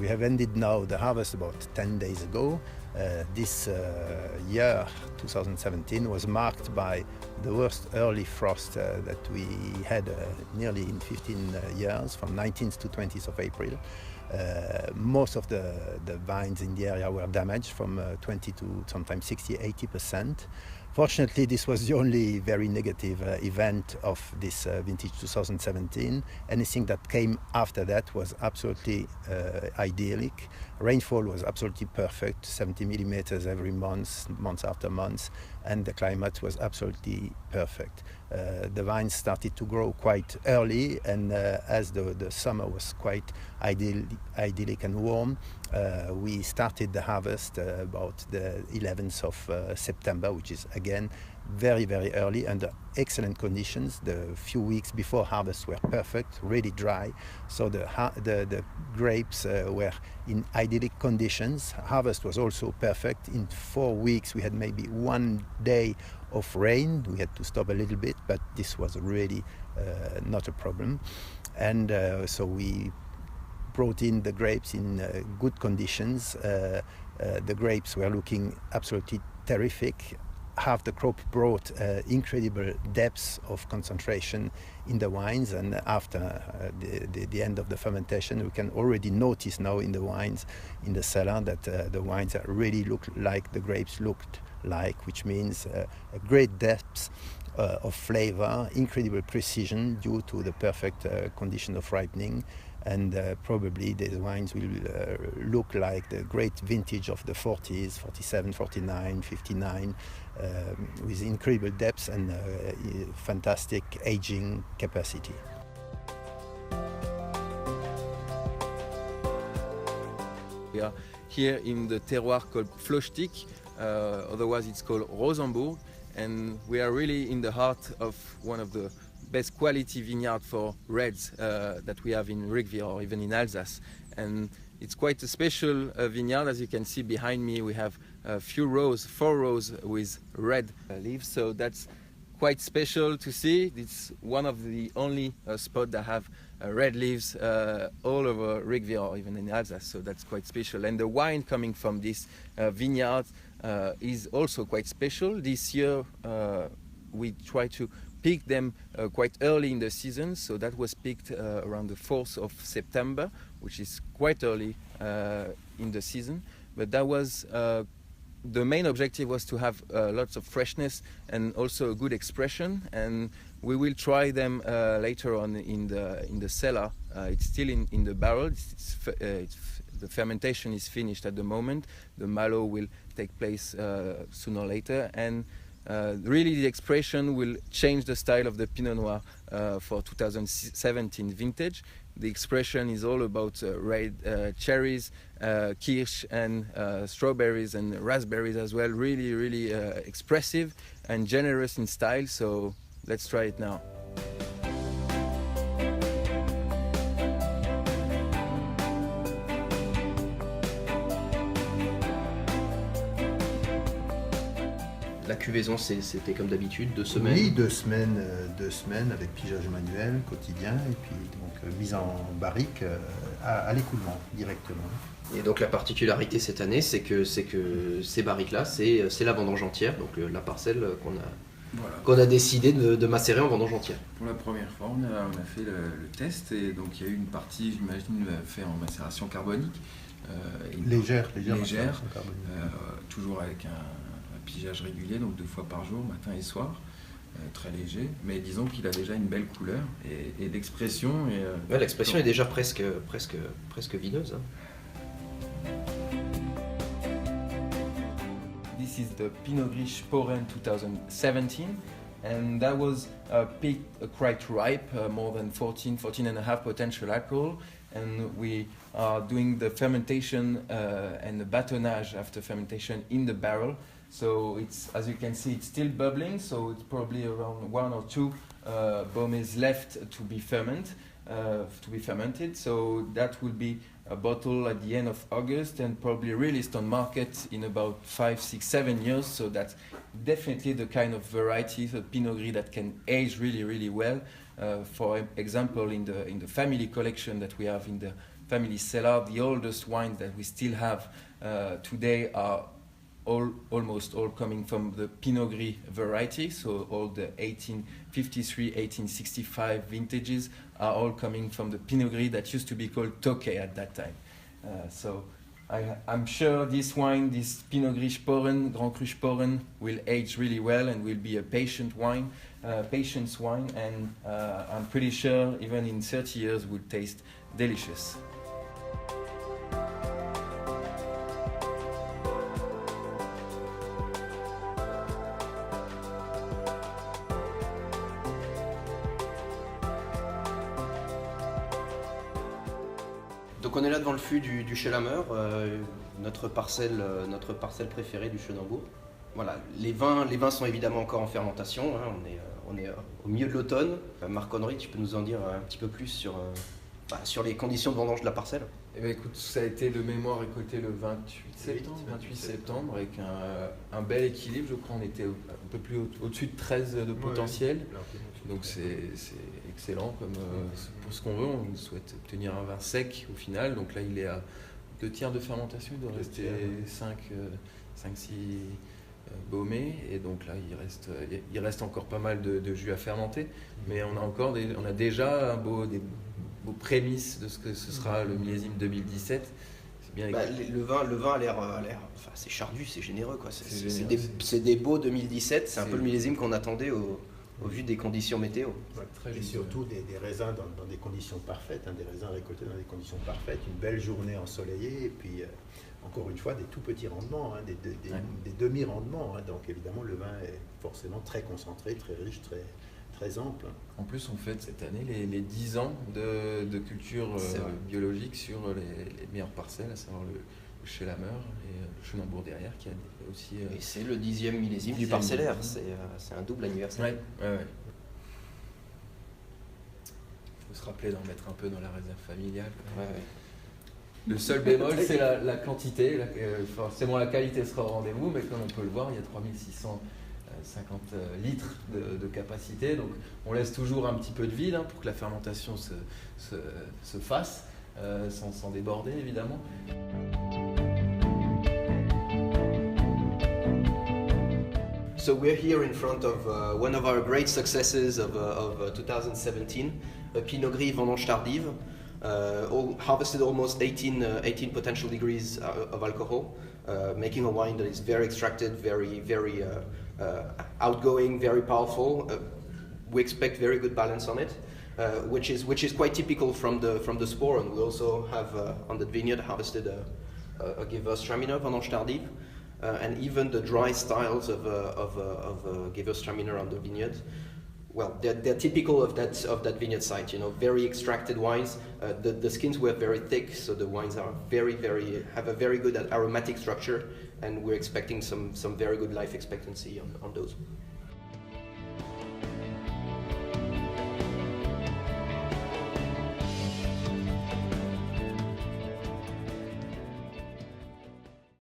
We have ended now the harvest about 10 days ago. This year, 2017, was marked by the worst early frost that we had nearly in 15 years, from 19th to 20th of April. Most of the vines in the area were damaged, from 20 to sometimes 60-80%. Fortunately, this was the only very negative event of this vintage 2017. Anything that came after that was absolutely idyllic. Rainfall was absolutely perfect, 70 millimeters every month after month, and the climate was absolutely perfect. The vines started to grow quite early, and as the summer was quite idyllic and warm, we started the harvest about the 11th of September, which is again very, very early under excellent conditions. The few weeks before harvest were perfect, really dry, so the grapes were in idyllic conditions. Harvest was also perfect. In 4 weeks we had maybe 1 day of rain. We had to stop a little bit, but this was really not a problem. And so we brought in the grapes in good conditions. The grapes were looking absolutely terrific. Half the crop brought incredible depths of concentration in the wines, and after the end of the fermentation, we can already notice now in the wines in the cellar that the wines really look like the grapes looked like, which means a great depth of flavor, incredible precision due to the perfect condition of ripening. And probably these wines will look like the great vintage of the 40s, 47, 49, 59, with incredible depth and fantastic aging capacity. We are here in the terroir called Flochtig, otherwise it's called Rosenbourg, and we are really in the heart of one of the best quality vineyard for reds that we have in Rigvier or even in Alsace. And it's quite a special vineyard. As you can see behind me, we have a few rows, 4 rows with red leaves, so that's quite special to see. It's one of the only spots that have red leaves all over Rigvier or even in Alsace, so that's quite special. And the wine coming from this vineyard is also quite special. This year we try to pick them quite early in the season, so that was picked around the 4th of September, which is quite early in the season. But that was the main objective, was to have lots of freshness and also a good expression, and we will try them later on in the cellar. It's still in the barrel. The fermentation is finished at the moment. The malo will take place sooner or later, and really the expression will change the style of the Pinot Noir for 2017 vintage. The expression is all about red cherries, kirsch and strawberries and raspberries as well. Really, really expressive and generous in style, so let's try it now. La cuvaison, c'était comme d'habitude, 2 semaines? Oui, 2 semaines avec pigeage manuel quotidien, et puis donc mise en barrique à l'écoulement directement. Et donc la particularité cette année, c'est que ces barriques-là, c'est la vendange entière, donc la parcelle qu'on a décidé de macérer en vendange entière. Pour la première fois, on a fait le test, et donc il y a eu une partie, j'imagine, faite en macération carbonique. Légère toujours avec un pigeage régulier, donc 2 fois par jour, matin et soir, très léger, mais disons qu'il a déjà une belle couleur et l'expression. Ouais, l'expression est déjà presque vineuse. This is the Pinot Gris Sporen 2017, and that was picked quite ripe, more than 14.5 potential alcohol, and we are doing the fermentation and the batonnage after fermentation in the barrel. So it's, as you can see, it's still bubbling, so it's probably around 1 or 2 Beaumets left to be fermented. So that will be a bottle at the end of August and probably released on market in about 5, 6, 7 years. So that's definitely the kind of variety of Pinot Gris that can age really, really well. For example, in the family collection that we have in the family cellar. The oldest wines that we still have today are almost all coming from the Pinot Gris variety. So all the 1853, 1865 vintages are all coming from the Pinot Gris that used to be called Tokay at that time. So I'm sure this wine, this Pinot Gris Sporen, Grand Cru Sporen, will age really well and will be a patience wine, and I'm pretty sure even in 30 years will taste delicious. Donc on est là devant le fût du Schelammer, notre parcelle préférée du Chenambourg. Voilà, les vins sont évidemment encore en fermentation, hein, on est au milieu de l'automne. Marc-Henri, tu peux nous en dire un petit peu plus sur les conditions de vendange de la parcelle? Eh bien, écoute, ça a été de mémoire récolté le 28 septembre avec un bel équilibre. Je crois qu'on était un peu plus au-dessus de 13 de potentiel. Donc c'est excellent pour ce qu'on veut. On souhaite obtenir un vin sec au final. Donc là, il est à 2 tiers de fermentation. Il doit rester 5-6 baumés. Et donc là, il reste encore pas mal de jus à fermenter. Mais on a déjà des beaux prémices de ce que ce sera le millésime 2017. C'est bien le vin a l'air enfin, c'est chardu, c'est généreux, quoi. C'est des beaux 2017. C'est un peu le millésime qu'on attendait au vu des conditions météo. Ouais, et surtout des raisins dans des conditions parfaites, hein, des raisins récoltés dans des conditions parfaites, une belle journée ensoleillée, et puis encore une fois des tout petits rendements, hein, des demi-rendements. Hein, donc évidemment le vin est forcément très concentré, très riche, très ample. En plus on fête cette année les 10 ans de culture biologique sur les meilleures parcelles, à savoir le Schelammer et le Chenambourg derrière qui a aussi... Et c'est le 10e millésime du parcellaire, c'est un double anniversaire. Ouais. Il faut se rappeler d'en mettre un peu dans la réserve familiale. Ouais. Le seul bémol, c'est la quantité. Forcément, la qualité sera au rendez-vous, mais comme on peut le voir, il y a 3650 litres de capacité. Donc, on laisse toujours un petit peu de vide pour que la fermentation se fasse, sans déborder, évidemment. So we're here in front of one of our great successes of 2017, a Pinot Gris vendange tardive, harvested almost 18 potential degrees of alcohol, making a wine that is very extracted, very outgoing, very powerful. We expect very good balance on it, which is quite typical from the Sporen. We also have on the vineyard harvested a Gewürztraminer vendange tardive. And even the dry styles of Gewürztraminer on the vineyard, well, they're typical of that vineyard site. You know, very extracted wines. The skins were very thick, so the wines are have a very good aromatic structure, and we're expecting some very good life expectancy on those.